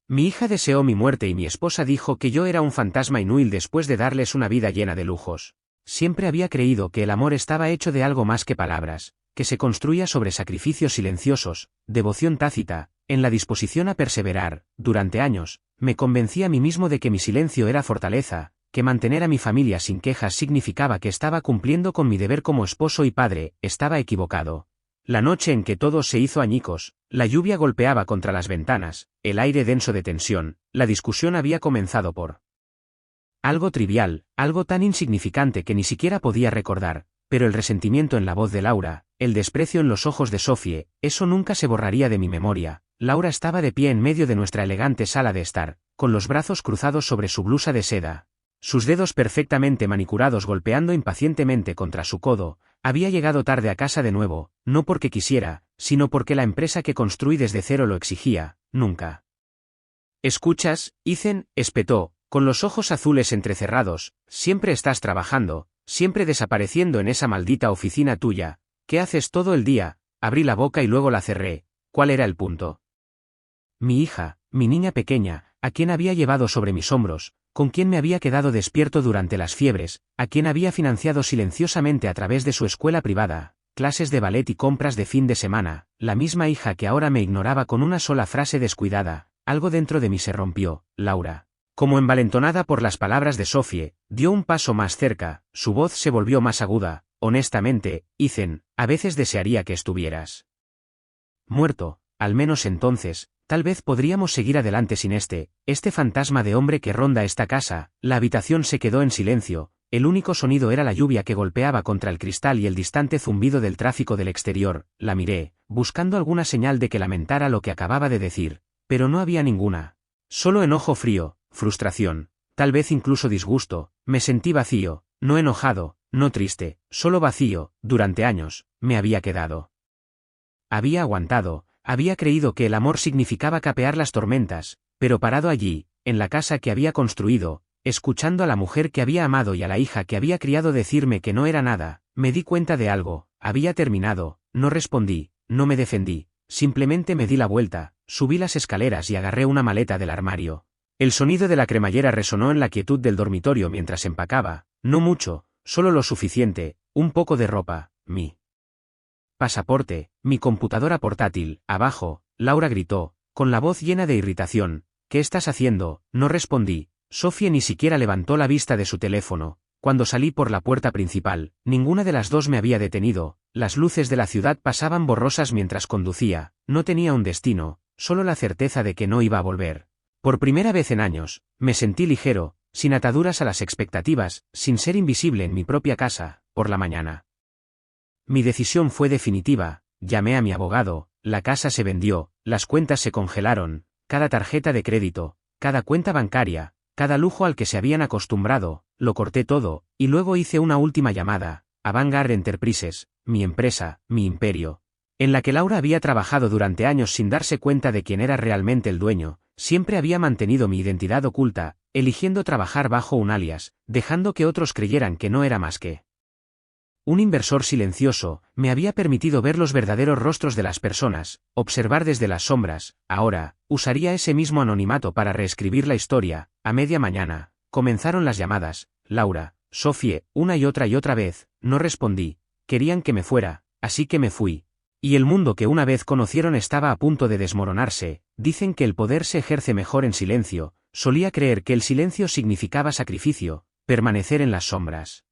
Mi hija deseó mi muerte y mi esposa dijo que yo era un fantasma inútil después de darles una vida llena de lujos. Siempre había creído que el amor estaba hecho de algo más que palabras, que se construía sobre sacrificios silenciosos, devoción tácita, en la disposición a perseverar. Durante años, me convencí a mí mismo de que mi silencio era fortaleza, que mantener a mi familia sin quejas significaba que estaba cumpliendo con mi deber como esposo y padre. Estaba equivocado. La noche en que todo se hizo añicos, la lluvia golpeaba contra las ventanas, el aire denso de tensión, la discusión había comenzado por algo trivial, algo tan insignificante que ni siquiera podía recordar, pero el resentimiento en la voz de Laura, el desprecio en los ojos de Sophie, eso nunca se borraría de mi memoria. Laura estaba de pie en medio de nuestra elegante sala de estar, con los brazos cruzados sobre su blusa de seda. Sus dedos perfectamente manicurados golpeando impacientemente contra su codo. Había llegado tarde a casa de nuevo, no porque quisiera, sino porque la empresa que construí desde cero lo exigía. Nunca. ¿Escuchas, Ethan?, espetó, con los ojos azules entrecerrados. Siempre estás trabajando, siempre desapareciendo en esa maldita oficina tuya. ¿Qué haces todo el día? Abrí la boca y luego la cerré. ¿Cuál era el punto? Mi hija, mi niña pequeña, a quien había llevado sobre mis hombros, con quien me había quedado despierto durante las fiebres, a quien había financiado silenciosamente a través de su escuela privada, clases de ballet y compras de fin de semana, la misma hija que ahora me ignoraba con una sola frase descuidada. Algo dentro de mí se rompió. Laura, como envalentonada por las palabras de Sophie, dio un paso más cerca, su voz se volvió más aguda. Honestamente, Ethan, a veces desearía que estuvieras muerto. Al menos entonces, tal vez podríamos seguir adelante sin este fantasma de hombre que ronda esta casa. La habitación se quedó en silencio, el único sonido era la lluvia que golpeaba contra el cristal y el distante zumbido del tráfico del exterior. La miré, buscando alguna señal de que lamentara lo que acababa de decir, pero no había ninguna. Solo enojo frío, frustración, tal vez incluso disgusto. Me sentí vacío, no enojado, no triste, solo vacío. Durante años, me había quedado. Había aguantado. Había creído que el amor significaba capear las tormentas, pero parado allí, en la casa que había construido, escuchando a la mujer que había amado y a la hija que había criado decirme que no era nada, me di cuenta de algo. Había terminado. No respondí, no me defendí, simplemente me di la vuelta, subí las escaleras y agarré una maleta del armario. El sonido de la cremallera resonó en la quietud del dormitorio mientras empacaba, no mucho, solo lo suficiente, un poco de ropa, mi pasaporte, mi computadora portátil. Abajo, Laura gritó, con la voz llena de irritación. ¿Qué estás haciendo? No respondí. Sophie ni siquiera levantó la vista de su teléfono. Cuando salí por la puerta principal, ninguna de las dos me había detenido. Las luces de la ciudad pasaban borrosas mientras conducía. No tenía un destino, solo la certeza de que no iba a volver. Por primera vez en años, me sentí ligero, sin ataduras a las expectativas, sin ser invisible en mi propia casa. Por la mañana, mi decisión fue definitiva. Llamé a mi abogado, la casa se vendió, las cuentas se congelaron, cada tarjeta de crédito, cada cuenta bancaria, cada lujo al que se habían acostumbrado, lo corté todo, y luego hice una última llamada, a Vanguard Enterprises, mi empresa, mi imperio, en la que Laura había trabajado durante años sin darse cuenta de quién era realmente el dueño. Siempre había mantenido mi identidad oculta, eligiendo trabajar bajo un alias, dejando que otros creyeran que no era más que un inversor silencioso. Me había permitido ver los verdaderos rostros de las personas, observar desde las sombras. Ahora, usaría ese mismo anonimato para reescribir la historia. A media mañana, comenzaron las llamadas. Laura, Sophie, una y otra vez. No respondí. Querían que me fuera, así que me fui. Y el mundo que una vez conocieron estaba a punto de desmoronarse. Dicen que el poder se ejerce mejor en silencio. Solía creer que el silencio significaba sacrificio, permanecer en las sombras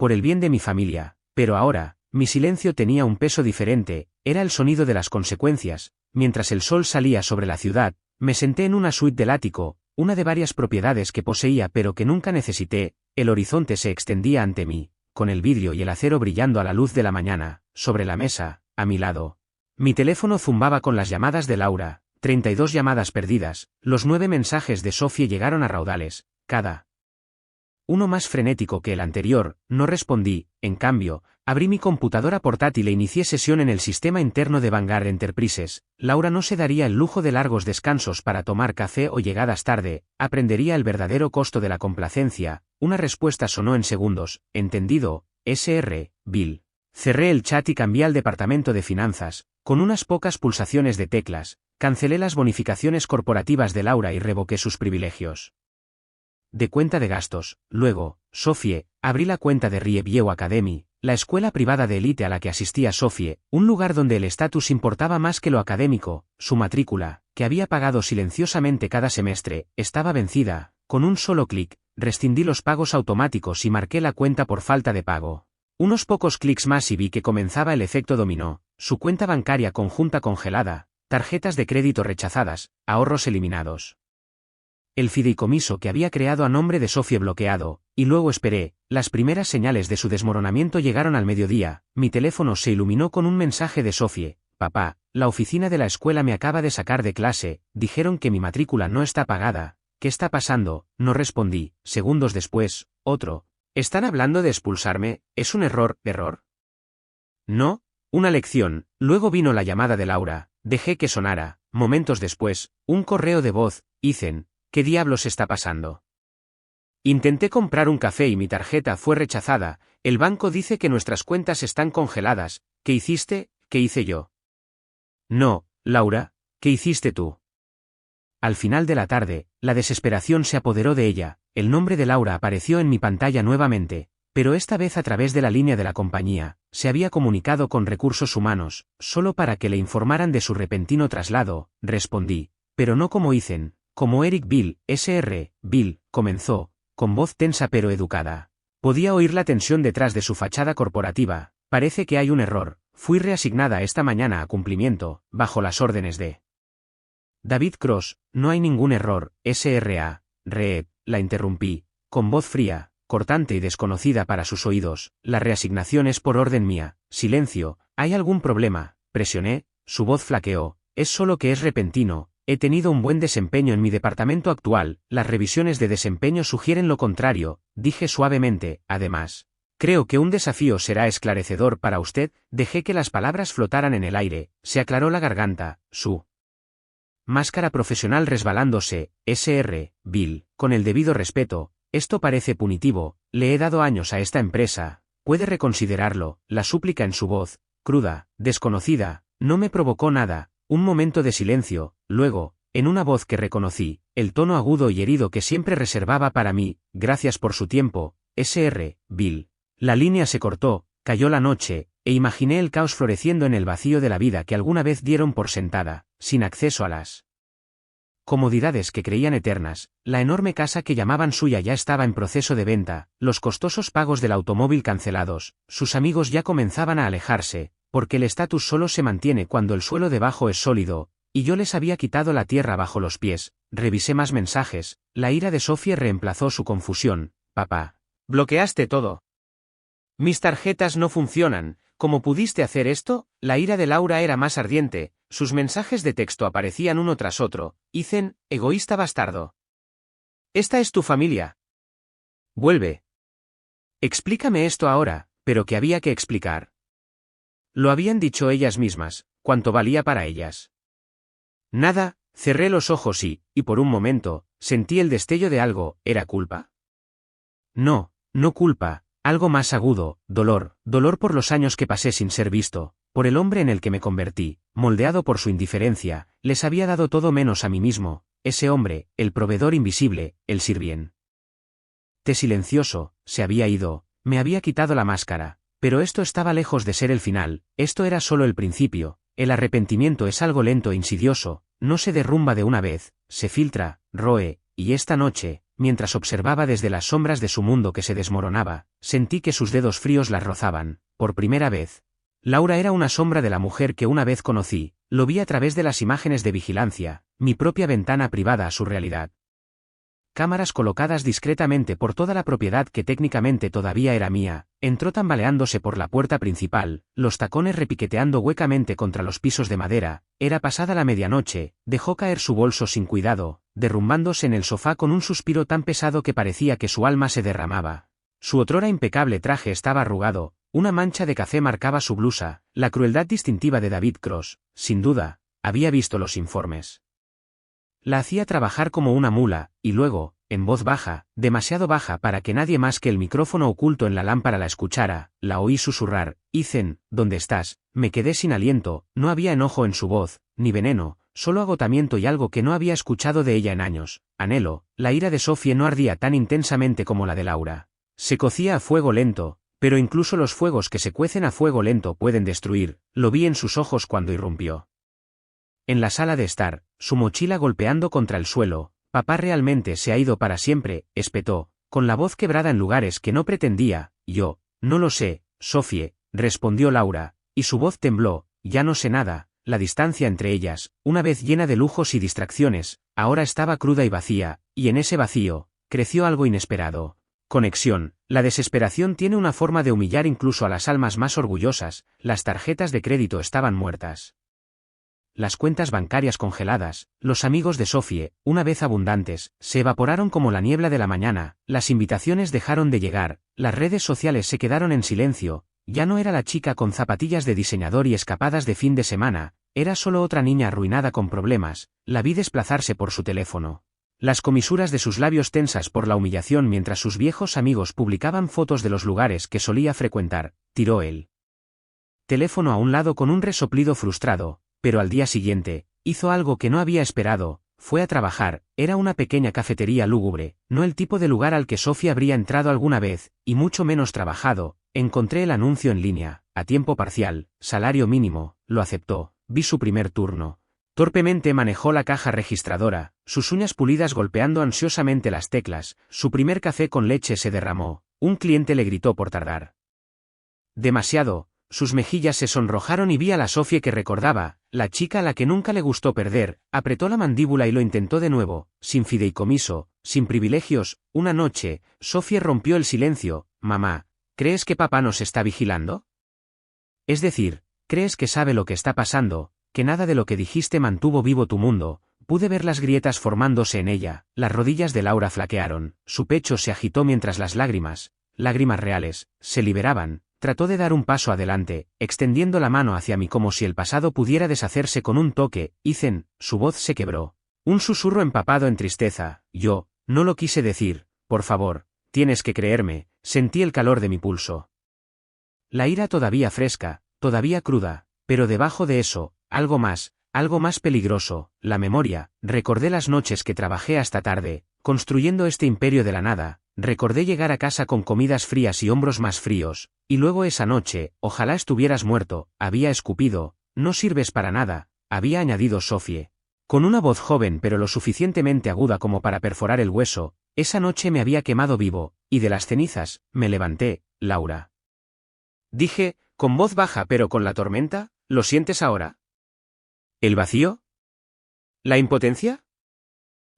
por el bien de mi familia, pero ahora, mi silencio tenía un peso diferente. Era el sonido de las consecuencias. Mientras el sol salía sobre la ciudad, me senté en una suite del ático, una de varias propiedades que poseía pero que nunca necesité. El horizonte se extendía ante mí, con el vidrio y el acero brillando a la luz de la mañana. Sobre la mesa, a mi lado, mi teléfono zumbaba con las llamadas de Laura. 32 llamadas perdidas. Los 9 mensajes de Sophie llegaron a raudales, cada uno más frenético que el anterior. No respondí. En cambio, abrí mi computadora portátil e inicié sesión en el sistema interno de Vanguard Enterprises. Laura no se daría el lujo de largos descansos para tomar café o llegadas tarde. Aprendería el verdadero costo de la complacencia. Una respuesta sonó en segundos. Entendido, Sr. Bill. Cerré el chat y cambié al departamento de finanzas, con unas pocas pulsaciones de teclas. Cancelé las bonificaciones corporativas de Laura y revoqué sus privilegios. De cuenta de gastos, luego, Sophie, abrí la cuenta de Rieview Academy, la escuela privada de élite a la que asistía Sophie, un lugar donde el estatus importaba más que lo académico. Su matrícula, que había pagado silenciosamente cada semestre, estaba vencida. Con un solo clic, rescindí los pagos automáticos y marqué la cuenta por falta de pago. Unos pocos clics más y vi que comenzaba el efecto dominó, su cuenta bancaria conjunta congelada, tarjetas de crédito rechazadas, ahorros eliminados. El fideicomiso que había creado a nombre de Sophie bloqueado, y luego esperé. Las primeras señales de su desmoronamiento llegaron al mediodía. Mi teléfono se iluminó con un mensaje de Sophie: papá, la oficina de la escuela me acaba de sacar de clase, dijeron que mi matrícula no está pagada. ¿Qué está pasando? No respondí. Segundos después, otro: ¿están hablando de expulsarme? ¿Es un error? No, una lección. Luego vino la llamada de Laura, dejé que sonara. Momentos después, un correo de voz: Ethan, ¿qué diablos está pasando? Intenté comprar un café y mi tarjeta fue rechazada. El banco dice que nuestras cuentas están congeladas. ¿Qué hiciste? ¿Qué hice yo? No, Laura, ¿qué hiciste tú? Al final de la tarde, la desesperación se apoderó de ella. El nombre de Laura apareció en mi pantalla nuevamente, pero esta vez a través de la línea de la compañía. Se había comunicado con recursos humanos, solo para que le informaran de su repentino traslado. Respondí, pero no como Ethan, como Eric Bill, Sr. Bill, comenzó, con voz tensa pero educada. Podía oír la tensión detrás de su fachada corporativa. Parece que hay un error. Fui reasignada esta mañana a cumplimiento, bajo las órdenes de David Cross. No hay ningún error, Sra. Reed, la interrumpí, con voz fría, cortante y desconocida para sus oídos. La reasignación es por orden mía. Silencio. ¿Hay algún problema? Presioné. Su voz flaqueó. Es solo que es repentino. He tenido un buen desempeño en mi departamento actual. Las revisiones de desempeño sugieren lo contrario, dije suavemente. Además, creo que un desafío será esclarecedor para usted. Dejé que las palabras flotaran en el aire. Se aclaró la garganta, su máscara profesional resbalándose. Sr. Bill, con el debido respeto, esto parece punitivo. Le he dado años a esta empresa. ¿Puede reconsiderarlo? La súplica en su voz, cruda, desconocida, no me provocó nada. Un momento de silencio. Luego, en una voz que reconocí, el tono agudo y herido que siempre reservaba para mí: gracias por su tiempo, Sr. Bill. La línea se cortó, cayó la noche, e imaginé el caos floreciendo en el vacío de la vida que alguna vez dieron por sentada, sin acceso a las comodidades que creían eternas. La enorme casa que llamaban suya ya estaba en proceso de venta, los costosos pagos del automóvil cancelados, sus amigos ya comenzaban a alejarse, porque el estatus solo se mantiene cuando el suelo debajo es sólido, y yo les había quitado la tierra bajo los pies. Revisé más mensajes. La ira de Sophie reemplazó su confusión. Papá, bloqueaste todo. Mis tarjetas no funcionan. ¿Cómo pudiste hacer esto? La ira de Laura era más ardiente. Sus mensajes de texto aparecían uno tras otro. Ethan, egoísta bastardo. Esta es tu familia. Vuelve. Explícame esto ahora. Pero ¿qué había que explicar? Lo habían dicho ellas mismas. ¿Cuánto valía para ellas? Nada. Cerré los ojos y por un momento, sentí el destello de algo. ¿Era culpa? No, no culpa. Algo más agudo: dolor por los años que pasé sin ser visto, por el hombre en el que me convertí, moldeado por su indiferencia. Les había dado todo menos a mí mismo. Ese hombre, el proveedor invisible, el sirviente silencioso, se había ido, me había quitado la máscara, pero esto estaba lejos de ser el final, esto era solo el principio. El arrepentimiento es algo lento e insidioso, no se derrumba de una vez, se filtra, roe, y esta noche, mientras observaba desde las sombras de su mundo que se desmoronaba, sentí que sus dedos fríos las rozaban. Por primera vez, Laura era una sombra de la mujer que una vez conocí. Lo vi a través de las imágenes de vigilancia, mi propia ventana privada a su realidad. Cámaras colocadas discretamente por toda la propiedad que técnicamente todavía era mía. Entró tambaleándose por la puerta principal, los tacones repiqueteando huecamente contra los pisos de madera. Era pasada la medianoche. Dejó caer su bolso sin cuidado, derrumbándose en el sofá con un suspiro tan pesado que parecía que su alma se derramaba. Su otrora impecable traje estaba arrugado, una mancha de café marcaba su blusa. La crueldad distintiva de David Cross, sin duda, había visto los informes. La hacía trabajar como una mula, y luego, en voz baja, demasiado baja para que nadie más que el micrófono oculto en la lámpara la escuchara, la oí susurrar: Ethan, ¿dónde estás? Me quedé sin aliento. No había enojo en su voz, ni veneno, solo agotamiento y algo que no había escuchado de ella en años, anhelo. La ira de Sophie no ardía tan intensamente como la de Laura. Se cocía a fuego lento, pero incluso los fuegos que se cuecen a fuego lento pueden destruir, lo vi en sus ojos cuando irrumpió. En la sala de estar, su mochila golpeando contra el suelo, papá realmente se ha ido para siempre, espetó, con la voz quebrada en lugares que no pretendía. Yo, no lo sé, Sophie, respondió Laura, y su voz tembló, ya no sé nada. La distancia entre ellas, una vez llena de lujos y distracciones, ahora estaba cruda y vacía, y en ese vacío, creció algo inesperado. Conexión. La desesperación tiene una forma de humillar incluso a las almas más orgullosas. Las tarjetas de crédito estaban muertas. Las cuentas bancarias congeladas, los amigos de Sophie, una vez abundantes, se evaporaron como la niebla de la mañana, las invitaciones dejaron de llegar, las redes sociales se quedaron en silencio. Ya no era la chica con zapatillas de diseñador y escapadas de fin de semana, era solo otra niña arruinada con problemas. La vi desplazarse por su teléfono. Las comisuras de sus labios tensas por la humillación mientras sus viejos amigos publicaban fotos de los lugares que solía frecuentar. Tiró el teléfono a un lado con un resoplido frustrado, pero al día siguiente, hizo algo que no había esperado, fue a trabajar. Era una pequeña cafetería lúgubre, no el tipo de lugar al que Sophie habría entrado alguna vez, y mucho menos trabajado. Encontré el anuncio en línea, a tiempo parcial, salario mínimo, lo aceptó, vi su primer turno. Torpemente manejó la caja registradora, sus uñas pulidas golpeando ansiosamente las teclas. Su primer café con leche se derramó, un cliente le gritó por tardar demasiado. Sus mejillas se sonrojaron y vi a la Sophie que recordaba, la chica a la que nunca le gustó perder. Apretó la mandíbula y lo intentó de nuevo, sin fideicomiso, sin privilegios. Una noche, Sophie rompió el silencio. Mamá, ¿crees que papá nos está vigilando? Es decir, ¿crees que sabe lo que está pasando, que nada de lo que dijiste mantuvo vivo tu mundo? Pude ver las grietas formándose en ella, las rodillas de Laura flaquearon, su pecho se agitó mientras las lágrimas reales, se liberaban. Trató de dar un paso adelante, extendiendo la mano hacia mí como si el pasado pudiera deshacerse con un toque. Ethan, su voz se quebró. Un susurro empapado en tristeza. Yo, no lo quise decir, por favor, tienes que creerme. Sentí el calor de mi pulso. La ira todavía fresca, todavía cruda, pero debajo de eso, algo más peligroso, la memoria. Recordé las noches que trabajé hasta tarde, construyendo este imperio de la nada. Recordé llegar a casa con comidas frías y hombros más fríos, y luego esa noche, ojalá estuvieras muerto, había escupido, no sirves para nada, había añadido Sophie. Con una voz joven pero lo suficientemente aguda como para perforar el hueso. Esa noche me había quemado vivo, y de las cenizas, me levanté, Laura. Dije, con voz baja pero con la tormenta, ¿lo sientes ahora? ¿El vacío? ¿La impotencia?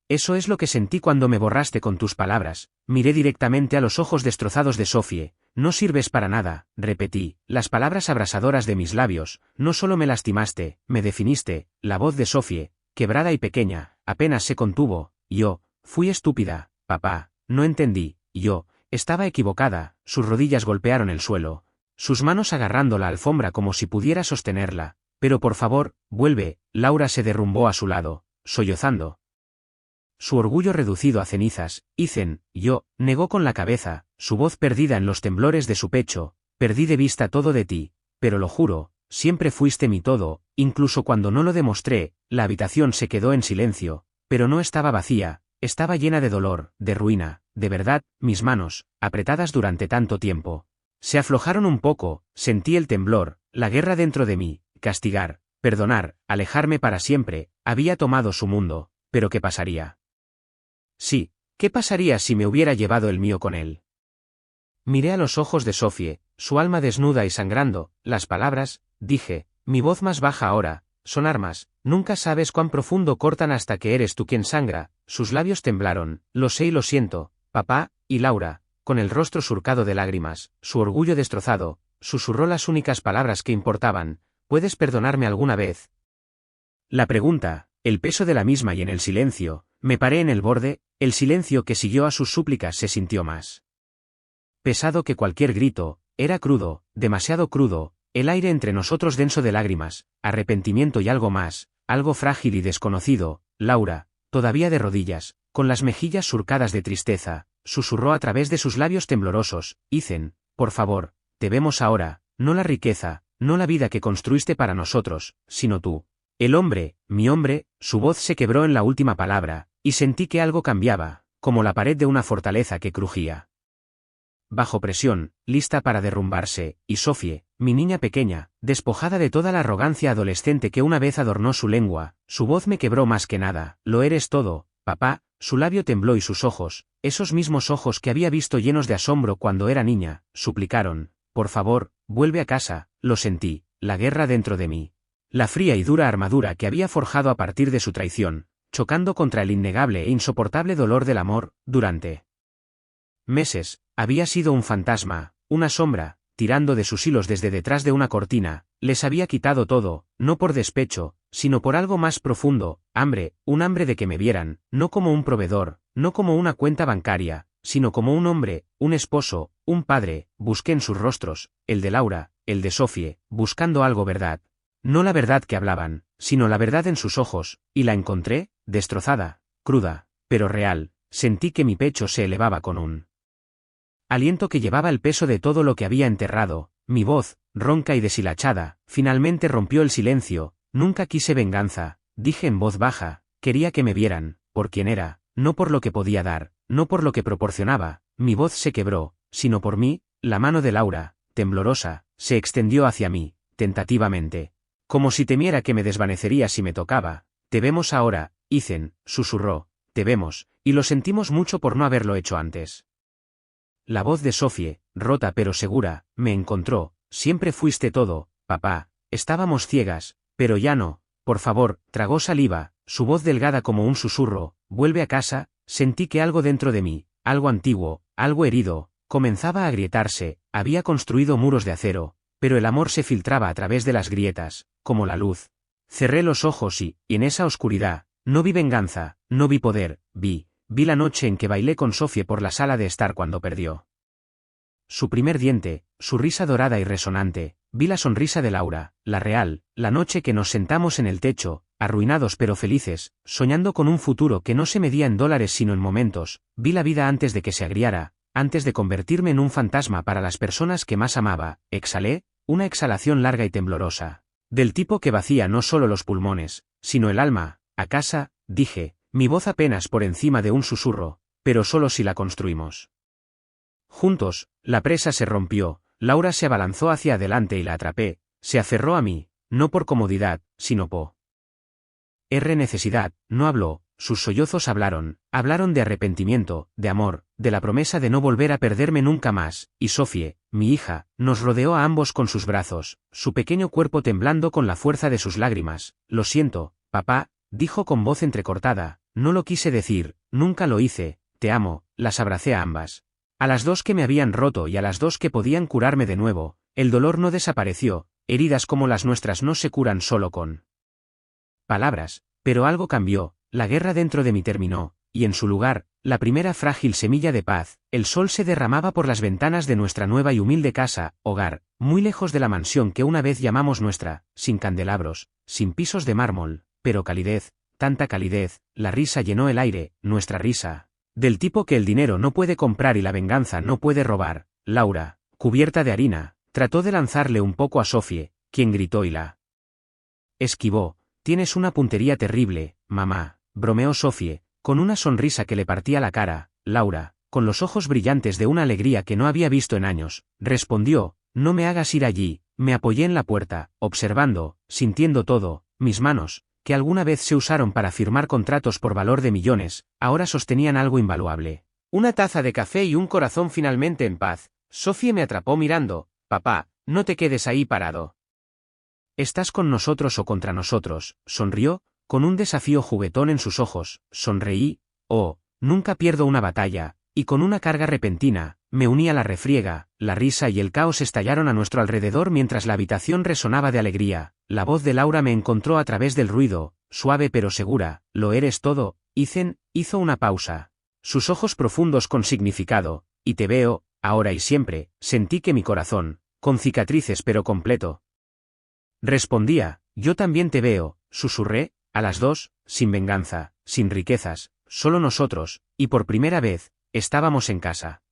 Eso es lo que sentí cuando me borraste con tus palabras. Miré directamente a los ojos destrozados de Sophie. No sirves para nada, repetí, las palabras abrasadoras de mis labios. No solo me lastimaste, me definiste. La voz de Sophie, quebrada y pequeña, apenas se contuvo. Yo, fui estúpida, papá, no entendí. Yo, estaba equivocada. Sus rodillas golpearon el suelo, sus manos agarrando la alfombra como si pudiera sostenerla. Pero por favor, vuelve. Laura se derrumbó a su lado, sollozando. Su orgullo reducido a cenizas. Ethan, yo, negó con la cabeza, su voz perdida en los temblores de su pecho. Perdí de vista todo de ti, pero lo juro, siempre fuiste mi todo, incluso cuando no lo demostré. La habitación se quedó en silencio, pero no estaba vacía, estaba llena de dolor, de ruina, de verdad. Mis manos, apretadas durante tanto tiempo, se aflojaron un poco. Sentí el temblor, la guerra dentro de mí. Castigar, perdonar, alejarme para siempre. Había tomado su mundo, pero ¿qué pasaría? Sí, ¿qué pasaría si me hubiera llevado el mío con él? Miré a los ojos de Sophie, su alma desnuda y sangrando. Las palabras, dije, mi voz más baja ahora, son armas. Nunca sabes cuán profundo cortan hasta que eres tú quien sangra. Sus labios temblaron. Lo sé y lo siento, papá. Y Laura, con el rostro surcado de lágrimas, su orgullo destrozado, susurró las únicas palabras que importaban. ¿Puedes perdonarme alguna vez? La pregunta, el peso de la misma y en el silencio. Me paré en el borde. El silencio que siguió a sus súplicas se sintió más pesado que cualquier grito. Era crudo, demasiado crudo, el aire entre nosotros denso de lágrimas, arrepentimiento y algo más, algo frágil y desconocido. Laura, todavía de rodillas, con las mejillas surcadas de tristeza, susurró a través de sus labios temblorosos. Ethan, por favor, te vemos ahora, no la riqueza, no la vida que construiste para nosotros, sino tú. El hombre, mi hombre, su voz se quebró en la última palabra, y sentí que algo cambiaba, como la pared de una fortaleza que crujía. Bajo presión, lista para derrumbarse, y Sofie, mi niña pequeña, despojada de toda la arrogancia adolescente que una vez adornó su lengua, su voz me quebró más que nada. Lo eres todo, papá. Su labio tembló y sus ojos, esos mismos ojos que había visto llenos de asombro cuando era niña, suplicaron, por favor, vuelve a casa. Lo sentí, la guerra dentro de mí. La fría y dura armadura que había forjado a partir de su traición, chocando contra el innegable e insoportable dolor del amor. Durante meses, había sido un fantasma, una sombra, tirando de sus hilos desde detrás de una cortina. Les había quitado todo, no por despecho, sino por algo más profundo, hambre, un hambre de que me vieran, no como un proveedor, no como una cuenta bancaria, sino como un hombre, un esposo, un padre. Busqué en sus rostros, el de Laura, el de Sofie, buscando algo verdad. No la verdad que hablaban, sino la verdad en sus ojos, y la encontré, destrozada, cruda, pero real. Sentí que mi pecho se elevaba con un aliento que llevaba el peso de todo lo que había enterrado. Mi voz, ronca y deshilachada, finalmente rompió el silencio. Nunca quise venganza, dije en voz baja, quería que me vieran, por quien era, no por lo que podía dar, no por lo que proporcionaba. Mi voz se quebró, sino por mí. La mano de Laura, temblorosa, se extendió hacia mí, tentativamente, como si temiera que me desvanecería si me tocaba. Te vemos ahora, Ethan, susurró, te vemos, y lo sentimos mucho por no haberlo hecho antes. La voz de Sofie, rota pero segura, me encontró. Siempre fuiste todo, papá. Estábamos ciegas, pero ya no. Por favor, tragó saliva, su voz delgada como un susurro. Vuelve a casa. Sentí que algo dentro de mí, algo antiguo, algo herido, comenzaba a agrietarse. Había construido muros de acero, pero el amor se filtraba a través de las grietas, como la luz. Cerré los ojos y en esa oscuridad, no vi venganza, no vi poder, vi la noche en que bailé con Sofie por la sala de estar cuando perdió su primer diente, su risa dorada y resonante. Vi la sonrisa de Laura, la real, la noche que nos sentamos en el techo, arruinados pero felices, soñando con un futuro que no se medía en dólares sino en momentos. Vi la vida antes de que se agriara, antes de convertirme en un fantasma para las personas que más amaba. Exhalé, una exhalación larga y temblorosa, del tipo que vacía no solo los pulmones, sino el alma. A casa, dije, mi voz apenas por encima de un susurro, pero solo si la construimos juntos. La presa se rompió. Laura se abalanzó hacia adelante y la atrapé. Se aferró a mí, no por comodidad, sino por necesidad. No habló, sus sollozos hablaron de arrepentimiento, de amor, de la promesa de no volver a perderme nunca más. Y Sofie, mi hija, nos rodeó a ambos con sus brazos, su pequeño cuerpo temblando con la fuerza de sus lágrimas. Lo siento, papá, dijo con voz entrecortada, no lo quise decir, nunca lo hice. Te amo. Las abracé a ambas. A las dos que me habían roto y a las dos que podían curarme de nuevo. El dolor no desapareció. Heridas como las nuestras no se curan solo con palabras, pero algo cambió. La guerra dentro de mí terminó, y en su lugar, la primera frágil semilla de paz. El sol se derramaba por las ventanas de nuestra nueva y humilde casa, hogar, muy lejos de la mansión que una vez llamamos nuestra, sin candelabros, sin pisos de mármol, pero calidez, tanta calidez. La risa llenó el aire, nuestra risa, del tipo que el dinero no puede comprar y la venganza no puede robar. Laura, cubierta de harina, trató de lanzarle un poco a Sofie, quien gritó y la esquivó. Tienes una puntería terrible, mamá, bromeó Sofie, con una sonrisa que le partía la cara. Laura, con los ojos brillantes de una alegría que no había visto en años, respondió, no me hagas ir allí. Me apoyé en la puerta, observando, sintiendo todo. Mis manos, que alguna vez se usaron para firmar contratos por valor de millones, ahora sostenían algo invaluable. Una taza de café y un corazón finalmente en paz. Sofie me atrapó mirando, papá, no te quedes ahí parado. ¿Estás con nosotros o contra nosotros? Sonrió, con un desafío juguetón en sus ojos. Sonreí, oh, nunca pierdo una batalla, y con una carga repentina, me uní a la refriega. La risa y el caos estallaron a nuestro alrededor mientras la habitación resonaba de alegría. La voz de Laura me encontró a través del ruido, suave pero segura. Lo eres todo. Ethan hizo una pausa. Sus ojos profundos con significado. Y te veo, ahora y siempre. Sentí que mi corazón, con cicatrices pero completo, respondía, yo también te veo, susurré, a las dos, sin venganza, sin riquezas, solo nosotros, y por primera vez, estábamos en casa.